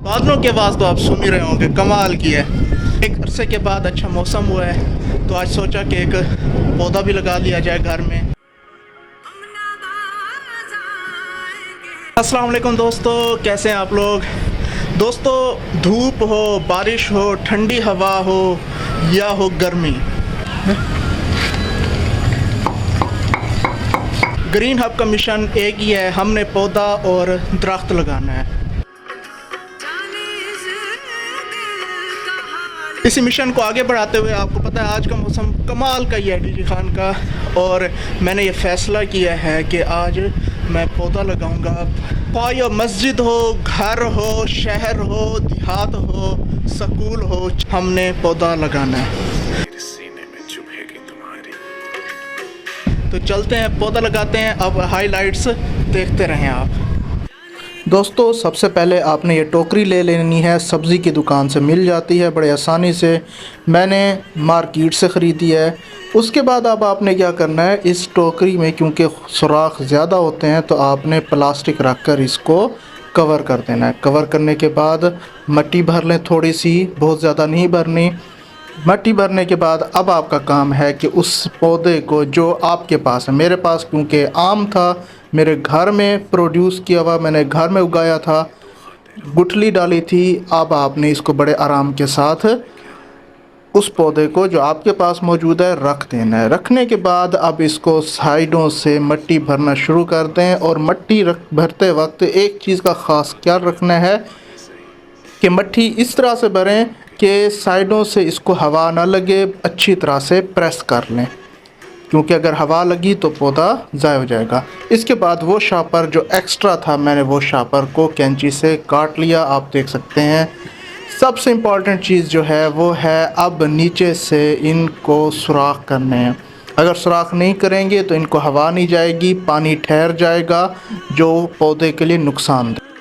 बादलों की आवाज़ तो आप सुन ही रहे होंगे, कमाल की है। एक अरसे के बाद अच्छा मौसम हुआ है, तो आज सोचा कि एक पौधा भी लगा लिया जाए घर में। अस्सलाम वालेकुम दोस्तों, कैसे हैं आप लोग। दोस्तों, धूप हो, बारिश हो, ठंडी हवा हो या हो गर्मी, ग्रीन हब का मिशन एक ही है, हमने पौधा और दरख्त लगाना है। इसी मिशन को आगे बढ़ाते हुए आपको पता है आज का मौसम कमाल का ही है डीजी खान का, और मैंने ये फ़ैसला किया है कि आज मैं पौधा लगाऊंगा। ख्वाह मस्जिद हो, घर हो, शहर हो, देहात हो, स्कूल हो, हमने पौधा लगाना है। तो चलते हैं, पौधा लगाते हैं। अब हाइलाइट्स देखते रहें आप। दोस्तों, सबसे पहले आपने ये टोकरी ले लेनी है, सब्ज़ी की दुकान से मिल जाती है बड़े आसानी से, मैंने मार्केट से ख़रीदी है। उसके बाद अब आपने क्या करना है, इस टोकरी में क्योंकि सुराख ज़्यादा होते हैं तो आपने प्लास्टिक रख कर इसको कवर कर देना है। कवर करने के बाद मिट्टी भर लें, थोड़ी सी, बहुत ज़्यादा नहीं भरनी। मिट्टी भरने के बाद अब आपका काम है कि उस पौधे को जो आपके पास है, मेरे पास क्योंकि आम था, मेरे घर में प्रोड्यूस किया हुआ, मैंने घर में उगाया था, गुठली डाली थी। अब आपने इसको बड़े आराम के साथ उस पौधे को जो आपके पास मौजूद है रख देना है। रखने के बाद अब इसको साइडों से मिट्टी भरना शुरू कर दें, और मिट्टी भरते वक्त एक चीज़ का ख़ास ख्याल रखना है कि मिट्टी इस तरह से भरें कि साइडों से इसको हवा ना लगे, अच्छी तरह से प्रेस कर लें, क्योंकि अगर हवा लगी तो पौधा ज़ाया हो जाएगा। इसके बाद वो शापर जो एक्स्ट्रा था, मैंने वो शापर को कैंची से काट लिया, आप देख सकते हैं। सबसे इम्पॉर्टेंट चीज़ जो है वो है अब नीचे से इनको सुराख करने हैं। अगर सुराख नहीं करेंगे तो इनको हवा नहीं जाएगी, पानी ठहर जाएगा, जो पौधे के लिए नुकसानदेह।